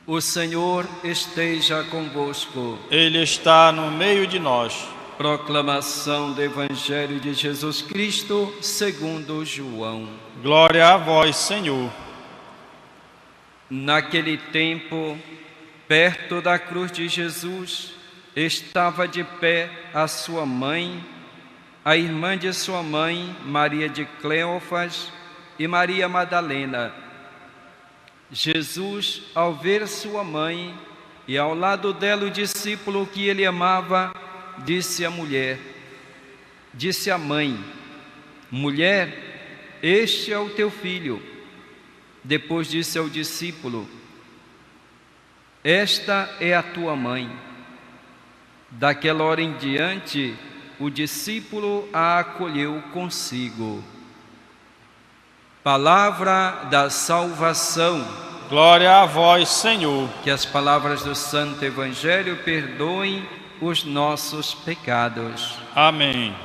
O Senhor esteja convosco. Ele está no meio de nós. Proclamação do Evangelho de Jesus Cristo segundo João. Glória a vós, Senhor. Naquele tempo, perto da cruz de Jesus, estava de pé a sua mãe, a irmã de sua mãe, Maria de Cleófas, e Maria Madalena. Jesus, ao ver sua mãe e ao lado dela o discípulo que ele amava, disse à mãe: Mulher, este é o teu filho. Depois disse ao discípulo: Esta é a tua mãe. Daquela hora em diante, o discípulo a acolheu consigo. Palavra da salvação. Glória a vós, Senhor. Que as palavras do Santo Evangelho perdoem os nossos pecados. Amém.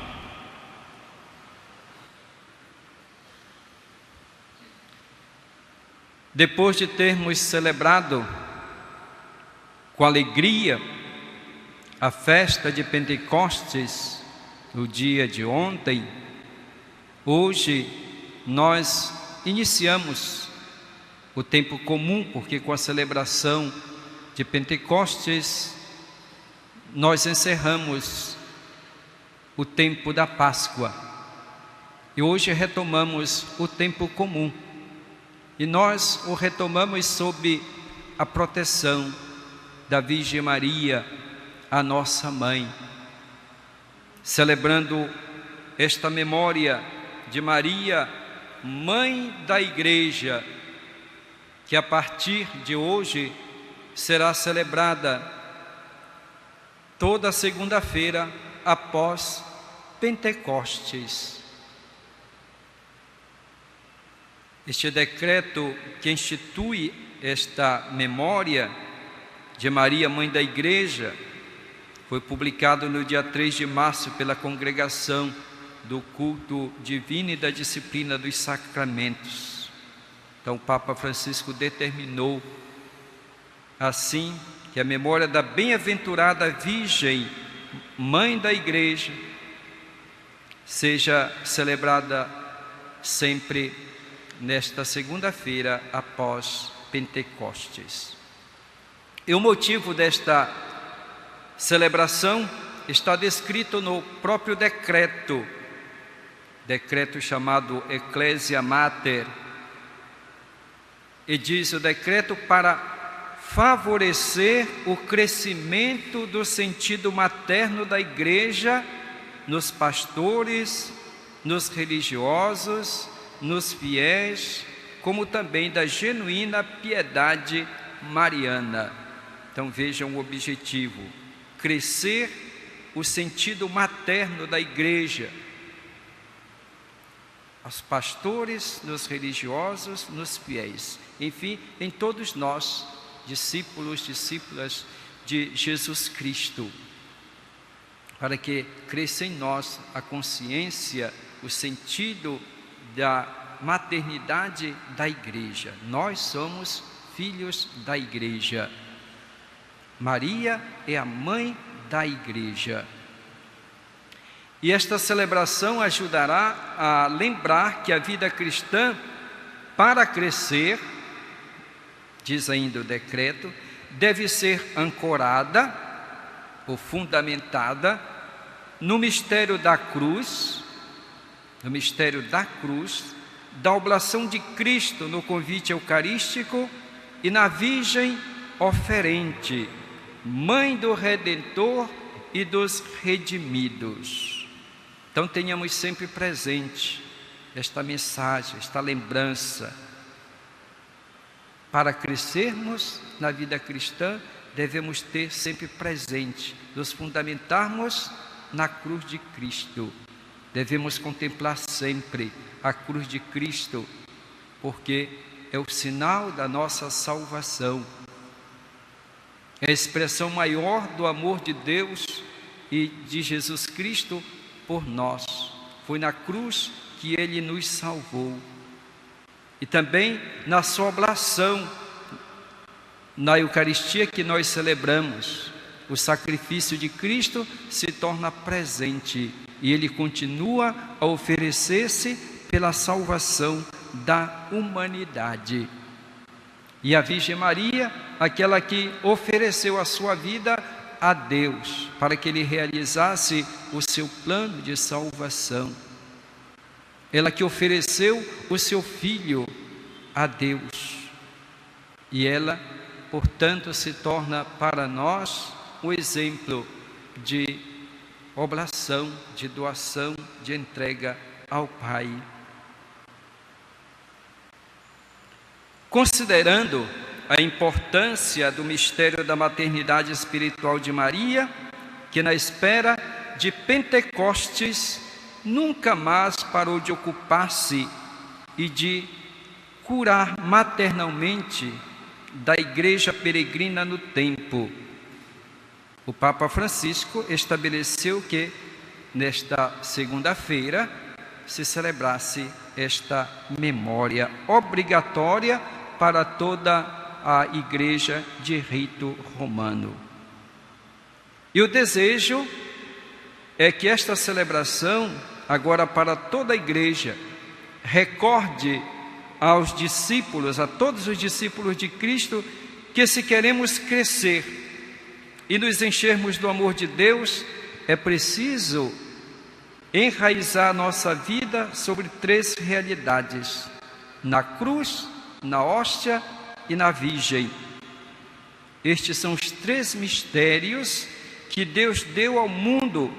Depois de termos celebrado com alegria a festa de Pentecostes, no dia de ontem, hoje nós iniciamos o tempo comum, porque com a celebração de Pentecostes nós encerramos o tempo da Páscoa e hoje retomamos o tempo comum, e nós o retomamos sob a proteção da Virgem Maria, a nossa mãe, celebrando esta memória de Maria, mãe da Igreja, que a partir de hoje será celebrada toda segunda-feira após Pentecostes. Este decreto que institui esta memória de Maria, mãe da Igreja, foi publicado no dia 3 de março pela Congregação do Culto Divino e da Disciplina dos Sacramentos. Então o Papa Francisco determinou assim que a memória da bem-aventurada Virgem, Mãe da Igreja, seja celebrada sempre nesta segunda-feira após Pentecostes. E o motivo desta celebração está descrito no próprio decreto chamado Ecclesia Mater, e diz o decreto: para favorecer o crescimento do sentido materno da Igreja nos pastores, nos religiosos, nos fiéis, como também da genuína piedade mariana. Então vejam o objetivo: crescer o sentido materno da Igreja, aos pastores, nos religiosos, nos fiéis, enfim, em todos nós, discípulos, discípulas de Jesus Cristo, para que cresça em nós a consciência, o sentido da maternidade da Igreja. Nós somos filhos da Igreja. Maria é a mãe da Igreja. E esta celebração ajudará a lembrar que a vida cristã, para crescer, diz ainda o decreto, deve ser ancorada ou fundamentada no mistério da cruz, da oblação de Cristo no convite eucarístico e na Virgem oferente, Mãe do Redentor e dos redimidos. Então tenhamos sempre presente esta mensagem, esta lembrança. Para crescermos na vida cristã, devemos ter sempre presente, nos fundamentarmos na cruz de Cristo. Devemos contemplar sempre a cruz de Cristo, porque é o sinal da nossa salvação. É a expressão maior do amor de Deus e de Jesus Cristo por nós. Foi na cruz que Ele nos salvou. E também na sua oblação Na Eucaristia que nós celebramos, o sacrifício de Cristo se torna presente e Ele continua a oferecer-se pela salvação da humanidade. E a Virgem Maria, aquela que ofereceu a sua vida a Deus, para que Ele realizasse o seu plano de salvação. Ela que ofereceu o seu Filho a Deus. E ela, portanto, se torna para nós um exemplo de oblação, de doação, de entrega ao Pai. Considerando a importância do mistério da maternidade espiritual de Maria, que na espera de Pentecostes nunca mais parou de ocupar-se e de curar maternalmente da igreja peregrina no tempo, o Papa Francisco estabeleceu que nesta segunda-feira se celebrasse esta memória obrigatória para toda a igreja de rito romano. E o desejo é que esta celebração, agora para toda a igreja, recorde aos discípulos, a todos os discípulos de Cristo, que se queremos crescer e nos enchermos do amor de Deus, é preciso enraizar nossa vida sobre 3 realidades: na cruz, na hóstia e na Virgem. Estes são os 3 mistérios que Deus deu ao mundo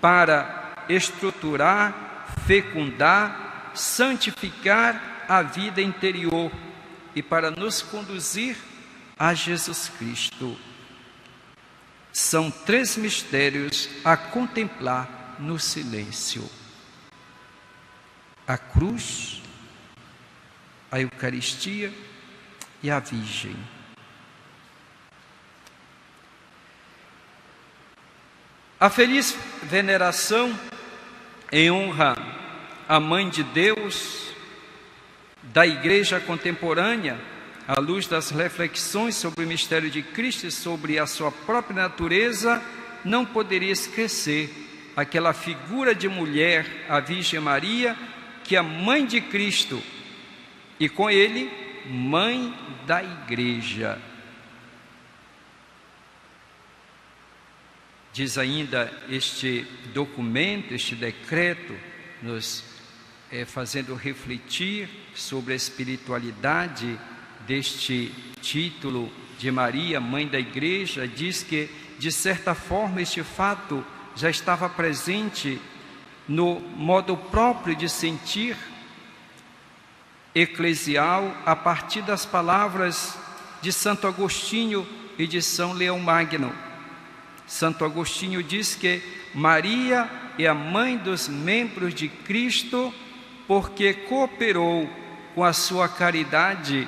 para estruturar, fecundar, santificar a vida interior e para nos conduzir a Jesus Cristo. São 3 mistérios a contemplar no silêncio: a cruz, a Eucaristia e a Virgem. A feliz veneração em honra à Mãe de Deus da Igreja contemporânea, à luz das reflexões sobre o mistério de Cristo e sobre a sua própria natureza, não poderia esquecer aquela figura de mulher, a Virgem Maria, que é a Mãe de Cristo e com ele, Mãe da Igreja. Diz ainda este documento, este decreto, nos fazendo refletir sobre a espiritualidade deste título de Maria, Mãe da Igreja. Diz que, de certa forma, este fato já estava presente no modo próprio de sentir eclesial a partir das palavras de Santo Agostinho e de São Leão Magno. Santo Agostinho diz que Maria é a mãe dos membros de Cristo porque cooperou com a sua caridade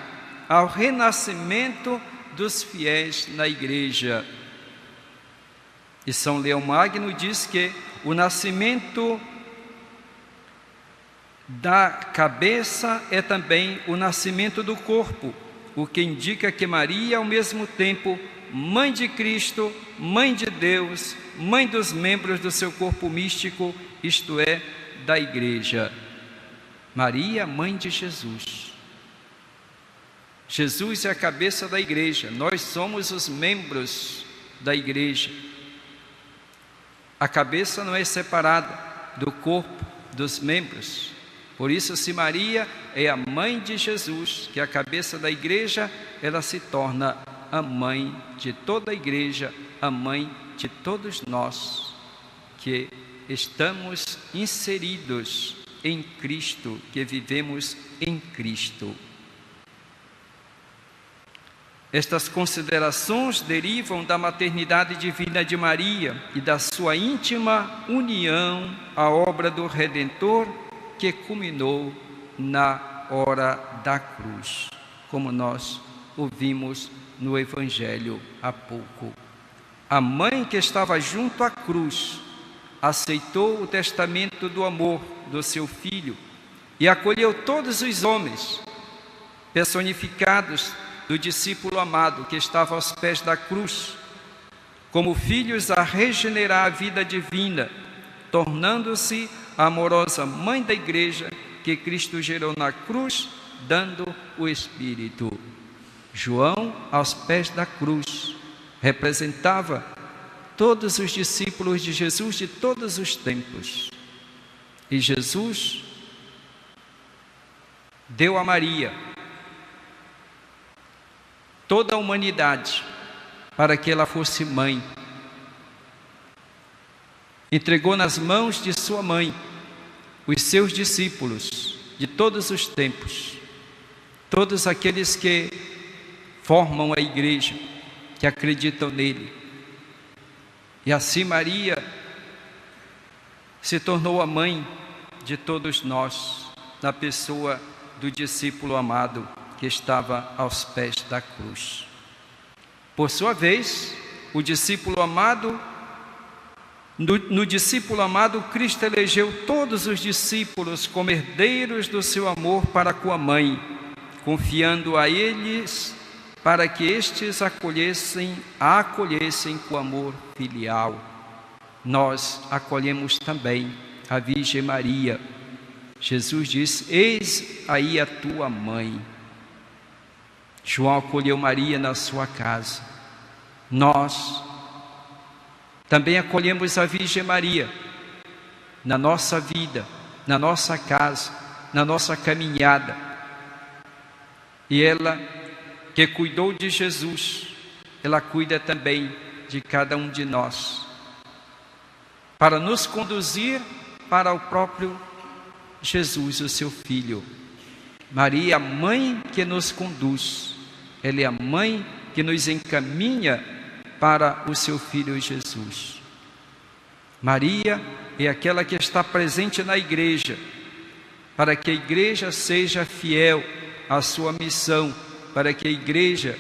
ao renascimento dos fiéis na Igreja. E São Leão Magno diz que o nascimento da cabeça é também o nascimento do corpo, o que indica que Maria, ao mesmo tempo, Mãe de Cristo, Mãe de Deus, Mãe dos membros do seu corpo místico, isto é, da Igreja. Maria, Mãe de Jesus. Jesus é a cabeça da Igreja, nós somos os membros da Igreja. A cabeça não é separada do corpo, dos membros. Por isso, se Maria é a Mãe de Jesus, que é a cabeça da Igreja, ela se torna a Mãe de toda a Igreja, a Mãe de todos nós, que estamos inseridos em Cristo, que vivemos em Cristo. Estas considerações derivam da maternidade divina de Maria e da sua íntima união à obra do Redentor, que culminou na hora da cruz, como nós ouvimos no Evangelho há pouco. A mãe que estava junto à cruz aceitou o testamento do amor do seu filho e acolheu todos os homens, personificados do discípulo amado que estava aos pés da cruz, como filhos a regenerar a vida divina, tornando-se a amorosa mãe da igreja que Cristo gerou na cruz, dando o Espírito. João, aos pés da cruz, representava todos os discípulos de Jesus de todos os tempos. E Jesus deu a Maria toda a humanidade para que ela fosse mãe. Entregou nas mãos de sua mãe os seus discípulos de todos os tempos, todos aqueles que formam a igreja, que acreditam nele. E assim Maria se tornou a mãe de todos nós, na pessoa do discípulo amado que estava aos pés da cruz. Por sua vez, o discípulo amado, no discípulo amado, Cristo elegeu todos os discípulos como herdeiros do seu amor para com a mãe, confiando a eles para que estes a acolhessem com amor filial. Nós acolhemos também a Virgem Maria. Jesus disse: eis aí a tua mãe. João acolheu Maria na sua casa. Nós também acolhemos a Virgem Maria na nossa vida, na nossa casa, na nossa caminhada. E ela, que cuidou de Jesus, ela cuida também de cada um de nós, para nos conduzir para o próprio Jesus, o seu Filho. Maria, a mãe que nos conduz, ela é a mãe que nos encaminha para o seu Filho Jesus. Maria é aquela que está presente na igreja, para que a igreja seja fiel à sua missão, para que a igreja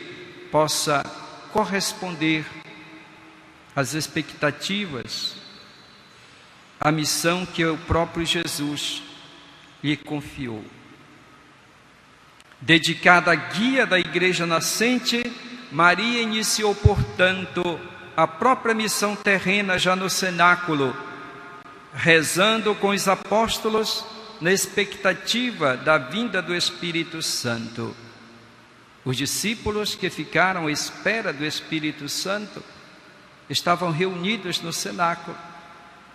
possa corresponder às expectativas, à missão que o próprio Jesus lhe confiou. Dedicada à guia da igreja nascente, Maria iniciou, portanto, a própria missão terrena já no cenáculo, rezando com os apóstolos na expectativa da vinda do Espírito Santo. Os discípulos que ficaram à espera do Espírito Santo estavam reunidos no cenáculo,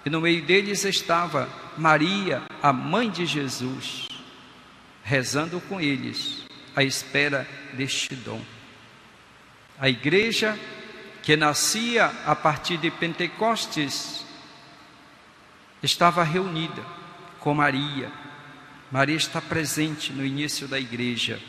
e no meio deles estava Maria, a mãe de Jesus, rezando com eles, à espera deste dom. A igreja, que nascia a partir de Pentecostes, estava reunida com Maria. Maria está presente no início da igreja.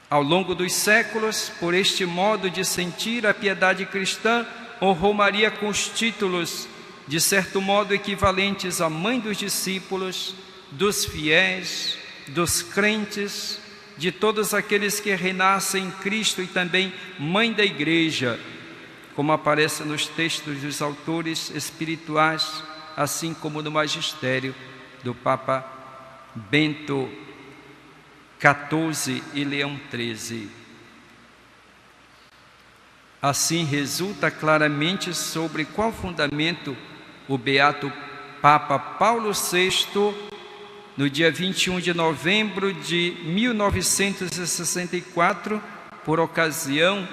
Ao longo dos séculos, por este modo de sentir, a piedade cristã honrou Maria com os títulos, de certo modo equivalentes à mãe dos discípulos, dos fiéis, dos crentes, de todos aqueles que renascem em Cristo, e também mãe da igreja, como aparece nos textos dos autores espirituais, assim como no magistério do Papa Bento XIV e Leão XIII. Assim resulta claramente sobre qual fundamento o beato Papa Paulo VI, no dia 21 de novembro de 1964, por ocasião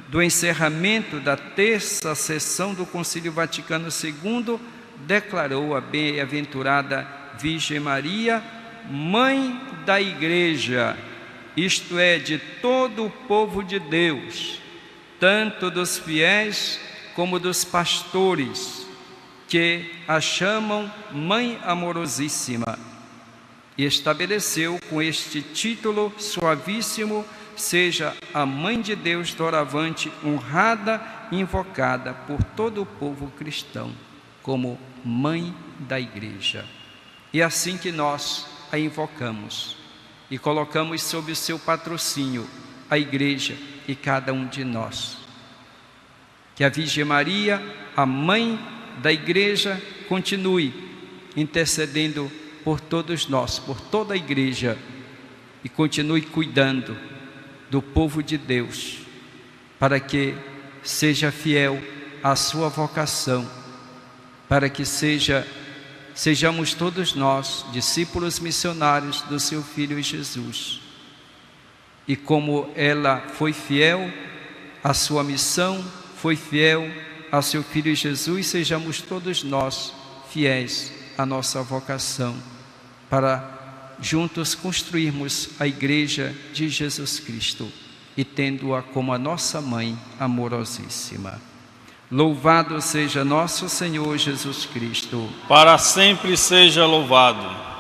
do encerramento da terça sessão do Concílio Vaticano II, declarou a bem-aventurada Virgem Maria mãe da Igreja, isto é, de todo o povo de Deus, tanto dos fiéis como dos pastores, que a chamam Mãe Amorosíssima, e estabeleceu com este título suavíssimo: seja a Mãe de Deus doravante honrada e invocada por todo o povo cristão como Mãe da Igreja. E assim que nós a invocamos e colocamos sob o seu patrocínio a Igreja e cada um de nós. Que a Virgem Maria, a Mãe da Igreja, continue intercedendo por todos nós, por toda a Igreja, e continue cuidando do povo de Deus, para que seja fiel à sua vocação, para que sejamos todos nós discípulos missionários do seu Filho Jesus. E como ela foi fiel à sua missão, foi fiel ao seu Filho Jesus, sejamos todos nós fiéis à nossa vocação, para juntos construirmos a Igreja de Jesus Cristo e tendo-a como a nossa mãe amorosíssima. Louvado seja nosso Senhor Jesus Cristo. Para sempre seja louvado.